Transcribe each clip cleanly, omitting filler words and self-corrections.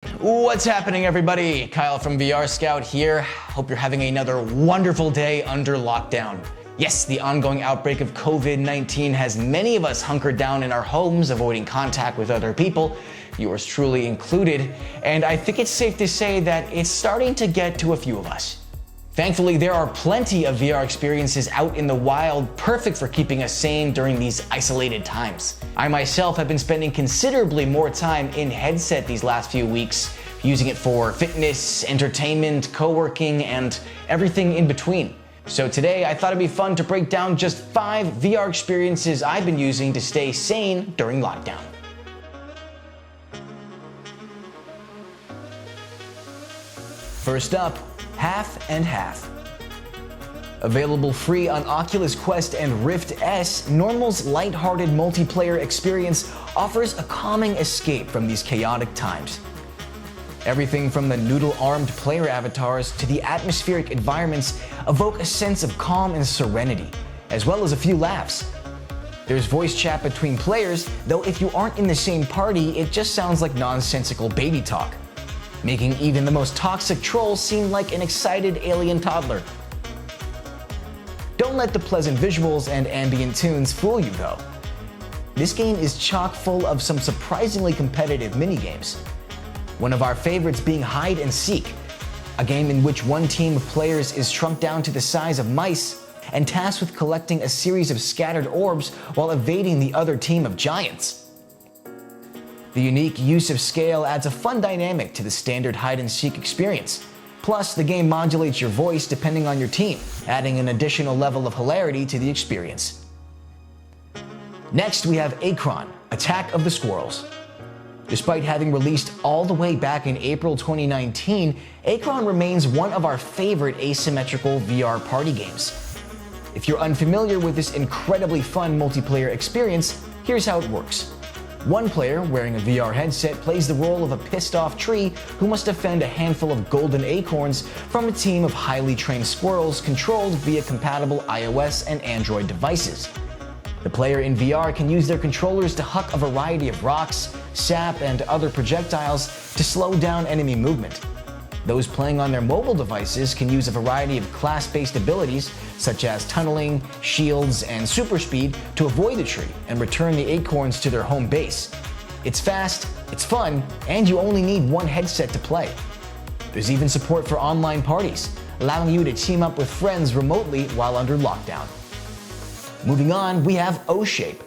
What's happening, everybody? Kyle from VR Scout here. Hope you're having another wonderful day under lockdown. Yes, the ongoing outbreak of COVID-19 has many of us hunkered down in our homes, avoiding contact with other people, yours truly included, and I think it's safe to say that it's starting to get to a few of us. Thankfully, there are plenty of VR experiences out in the wild, perfect for keeping us sane during these isolated times. I myself have been spending considerably more time in headset these last few weeks, using it for fitness, entertainment, co-working, and everything in between. So today, I thought it'd be fun to break down just 5 VR experiences I've been using to stay sane during lockdown. First up, Half and Half. Available free on Oculus Quest and Rift S, Normal's lighthearted multiplayer experience offers a calming escape from these chaotic times. Everything from the noodle-armed player avatars to the atmospheric environments evoke a sense of calm and serenity, as well as a few laughs. There's voice chat between players, though if you aren't in the same party, it just sounds like nonsensical baby talk, making even the most toxic troll seem like an excited alien toddler. Don't let the pleasant visuals and ambient tunes fool you, though. This game is chock full of some surprisingly competitive minigames. One of our favorites being Hide and Seek, a game in which one team of players is shrunk down to the size of mice and tasked with collecting a series of scattered orbs while evading the other team of giants. The unique use of scale adds a fun dynamic to the standard hide-and-seek experience. Plus, the game modulates your voice depending on your team, adding an additional level of hilarity to the experience. Next, we have Acorn Attack of the Squirrels. Despite having released all the way back in April 2019, Acorn remains one of our favorite asymmetrical VR party games. If you're unfamiliar with this incredibly fun multiplayer experience, here's how it works. One player, wearing a VR headset, plays the role of a pissed-off tree who must defend a handful of golden acorns from a team of highly trained squirrels controlled via compatible iOS and Android devices. The player in VR can use their controllers to huck a variety of rocks, sap, and other projectiles to slow down enemy movement. Those playing on their mobile devices can use a variety of class-based abilities, such as tunneling, shields, and super speed to avoid the tree and return the acorns to their home base. It's fast, it's fun, and you only need one headset to play. There's even support for online parties, allowing you to team up with friends remotely while under lockdown. Moving on, we have O-Shape.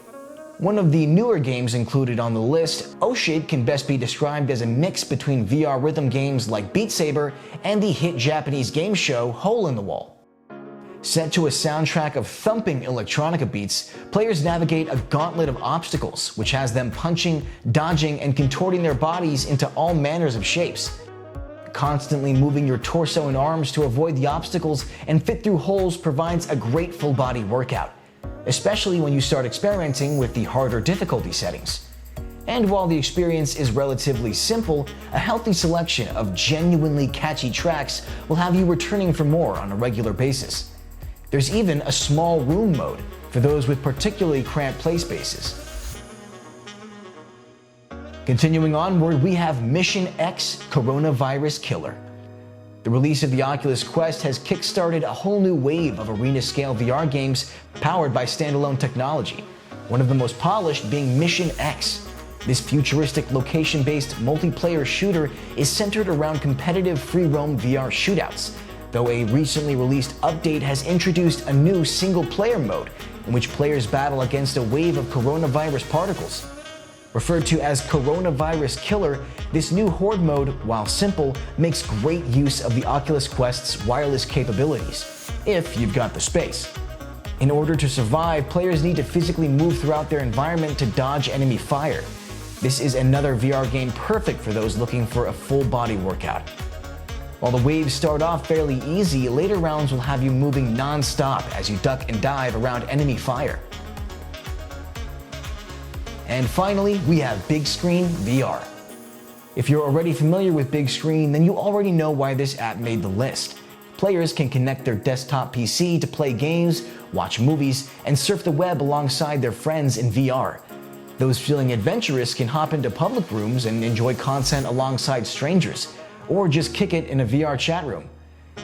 One of the newer games included on the list, O-Shape can best be described as a mix between VR rhythm games like Beat Saber and the hit Japanese game show Hole in the Wall. Set to a soundtrack of thumping electronica beats, players navigate a gauntlet of obstacles, which has them punching, dodging, and contorting their bodies into all manners of shapes. Constantly moving your torso and arms to avoid the obstacles and fit through holes provides a great full body workout, especially when you start experimenting with the harder difficulty settings. And while the experience is relatively simple, a healthy selection of genuinely catchy tracks will have you returning for more on a regular basis. There's even a small room mode for those with particularly cramped play spaces. Continuing onward, we have MissionX Coronavirus Killer. The release of the Oculus Quest has kickstarted a whole new wave of arena-scale VR games powered by standalone technology, one of the most polished being MissionX. This futuristic location-based multiplayer shooter is centered around competitive free-roam VR shootouts, though a recently released update has introduced a new single-player mode in which players battle against a wave of coronavirus particles. Referred to as Coronavirus Killer, this new horde mode, while simple, makes great use of the Oculus Quest's wireless capabilities, if you've got the space. In order to survive, players need to physically move throughout their environment to dodge enemy fire. This is another VR game perfect for those looking for a full-body workout. While the waves start off fairly easy, later rounds will have you moving non-stop as you duck and dive around enemy fire. And finally, we have Big Screen VR. If you're already familiar with Big Screen, then you already know why this app made the list. Players can connect their desktop PC to play games, watch movies, and surf the web alongside their friends in VR. Those feeling adventurous can hop into public rooms and enjoy content alongside strangers, or just kick it in a VR chat room.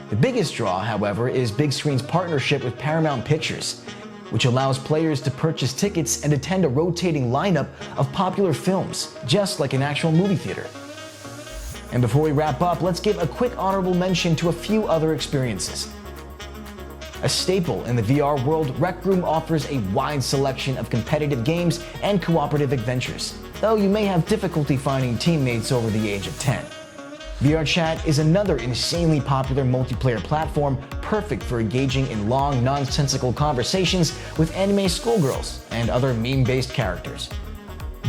The biggest draw, however, is Big Screen's partnership with Paramount Pictures, which allows players to purchase tickets and attend a rotating lineup of popular films, just like an actual movie theater. And before we wrap up, let's give a quick honorable mention to a few other experiences. A staple in the VR world, Rec Room offers a wide selection of competitive games and cooperative adventures, though you may have difficulty finding teammates over the age of 10. VR Chat is another insanely popular multiplayer platform perfect for engaging in long, nonsensical conversations with anime schoolgirls and other meme-based characters.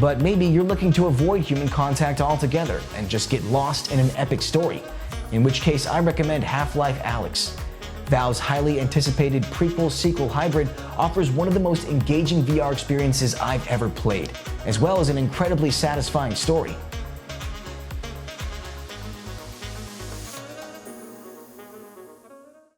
But maybe you're looking to avoid human contact altogether and just get lost in an epic story, in which case I recommend Half-Life Alyx. Valve's highly anticipated prequel-sequel hybrid offers one of the most engaging VR experiences I've ever played, as well as an incredibly satisfying story.